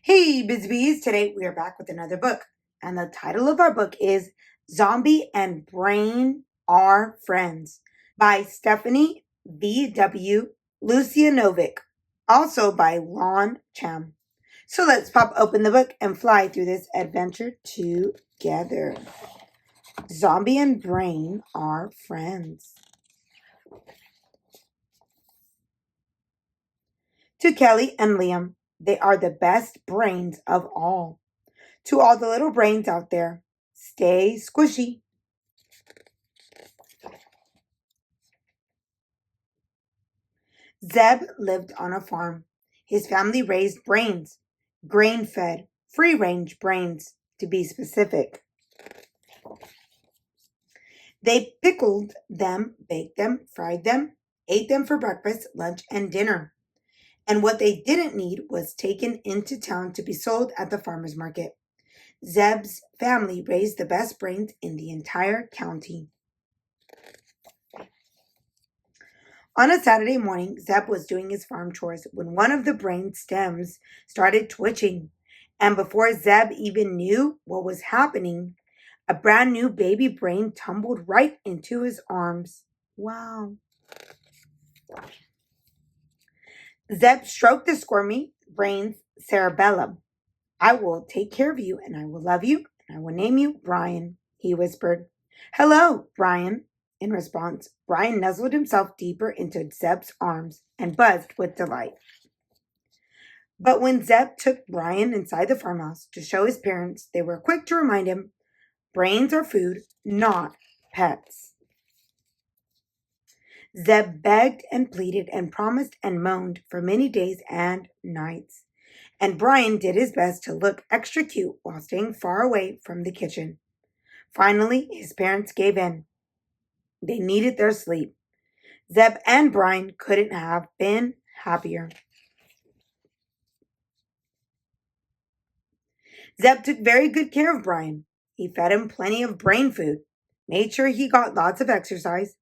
Hey, Busy Bees! Today we are back with another book, and the title of our book is Zombie and Brain Are Friends by Stephanie V.W. Lucianovic, also by Lon Cham. So let's pop open the book and fly through this adventure together. Zombie and Brain Are Friends. To Kelly and Liam, they are the best brains of all. To all the little brains out there, stay squishy. Zeb lived on a farm. His family raised brains, grain fed, free range brains, to be specific. They pickled them, baked them, fried them, ate them for breakfast, lunch, and dinner. And what they didn't need was taken into town to be sold at the farmer's market. Zeb's family raised the best brains in the entire county. On a Saturday morning, Zeb was doing his farm chores when one of the brain stems started twitching. And before Zeb even knew what was happening, a brand new baby brain tumbled right into his arms. Wow. Zeb stroked the squirmy brain's cerebellum. I will take care of you, and I will love you, and I will name you Brian, he whispered. Hello, Brian. In response, Brian nuzzled himself deeper into Zeb's arms and buzzed with delight. But when Zeb took Brian inside the farmhouse to show his parents, they were quick to remind him, brains are food, not pets. Zeb begged and pleaded and promised and moaned for many days and nights. And Brian did his best to look extra cute while staying far away from the kitchen. Finally, his parents gave in. They needed their sleep. Zeb and Brian couldn't have been happier. Zeb took very good care of Brian. He fed him plenty of brain food, made sure he got lots of exercise,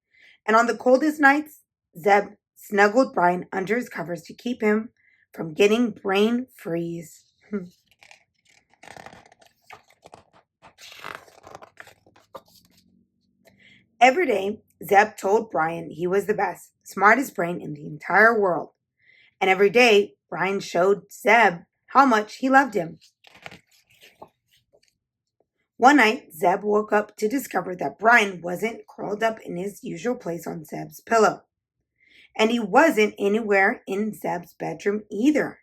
and on the coldest nights, Zeb snuggled Brian under his covers to keep him from getting brain freeze. Every day, Zeb told Brian he was the best, smartest brain in the entire world. And every day, Brian showed Zeb how much he loved him. One night, Zeb woke up to discover that Brian wasn't curled up in his usual place on Zeb's pillow. And he wasn't anywhere in Zeb's bedroom either.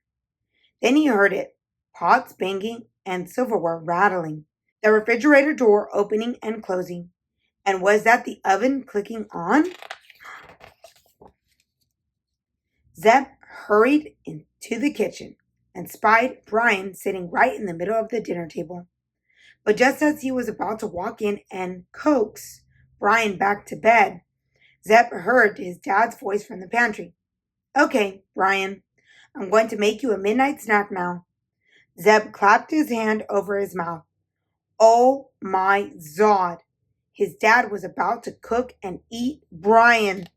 Then he heard it, pots banging and silverware rattling, the refrigerator door opening and closing. And was that the oven clicking on? Zeb hurried into the kitchen and spied Brian sitting right in the middle of the dinner table. But just as he was about to walk in and coax Brian back to bed, Zeb heard his dad's voice from the pantry. Okay, Brian, I'm going to make you a midnight snack now. Zeb clapped his hand over his mouth. Oh my Zod! His dad was about to cook and eat Brian.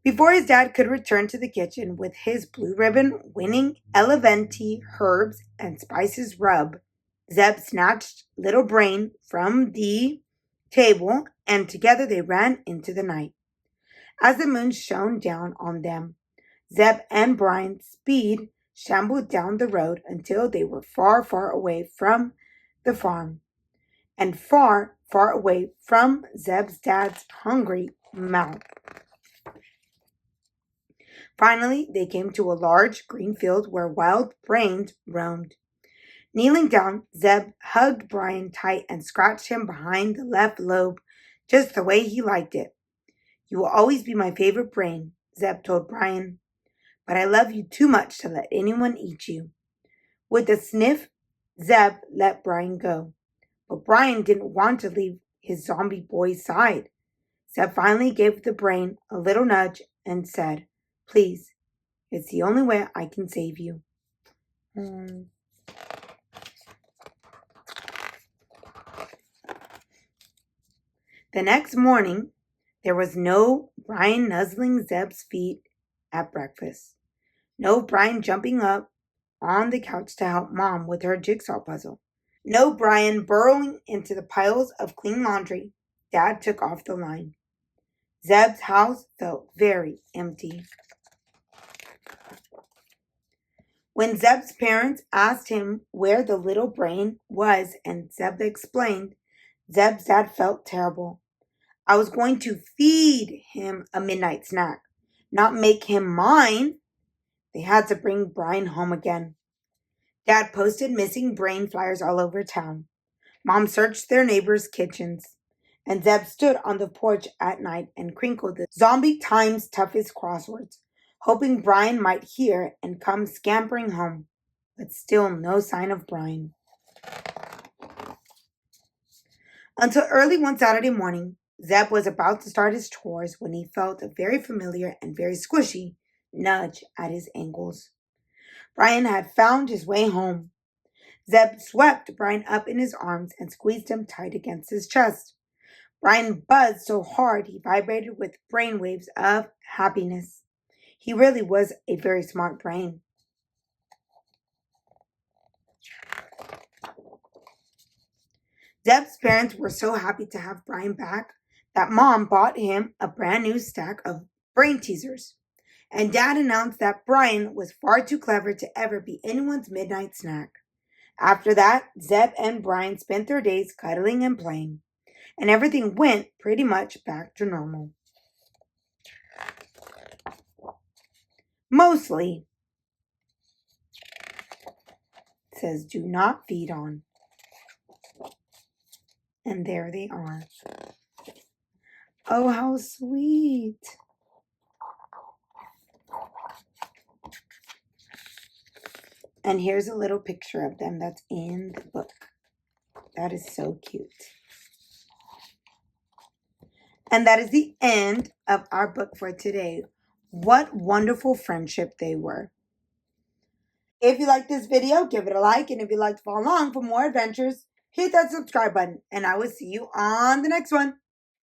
Before his dad could return to the kitchen with his blue ribbon winning Elevanti herbs and spices rub, Zeb snatched little Brain from the table and together they ran into the night. As the moon shone down on them, Zeb and Brian's speed shambled down the road until they were far, far away from the farm and far, far away from Zeb's dad's hungry mouth. Finally, they came to a large green field where wild brains roamed. Kneeling down, Zeb hugged Brian tight and scratched him behind the left lobe, just the way he liked it. You will always be my favorite brain, Zeb told Brian, but I love you too much to let anyone eat you. With a sniff, Zeb let Brian go, but Brian didn't want to leave his zombie boy's side. Zeb finally gave the brain a little nudge and said, Please, it's the only way I can save you. The next morning, there was no Brian nuzzling Zeb's feet at breakfast. No Brian jumping up on the couch to help Mom with her jigsaw puzzle. No Brian burrowing into the piles of clean laundry Dad took off the line. Zeb's house felt very empty. When Zeb's parents asked him where the little brain was and Zeb explained, Zeb's dad felt terrible. I was going to feed him a midnight snack, not make him mine. They had to bring Brian home again. Dad posted missing brain flyers all over town. Mom searched their neighbors' kitchens. And Zeb stood on the porch at night and crinkled the zombie time's toughest crosswords, hoping Brian might hear and come scampering home. But still no sign of Brian. Until early one Saturday morning, Zeb was about to start his chores when he felt a very familiar and very squishy nudge at his ankles. Brian had found his way home. Zeb swept Brian up in his arms and squeezed him tight against his chest. Brian buzzed so hard he vibrated with brainwaves of happiness. He really was a very smart brain. Zeb's parents were so happy to have Brian back that Mom bought him a brand new stack of brain teasers. And Dad announced that Brian was far too clever to ever be anyone's midnight snack. After that, Zeb and Brian spent their days cuddling and playing, and everything went pretty much back to normal. Mostly. It says do not feed on. And there they are. Oh, how sweet. And here's a little picture of them that's in the book. That is so cute. And that is the end of our book for today. What wonderful friendship they were. If you like this video, give it a like. And if you'd like to follow along for more adventures, hit that subscribe button. And I will see you on the next one.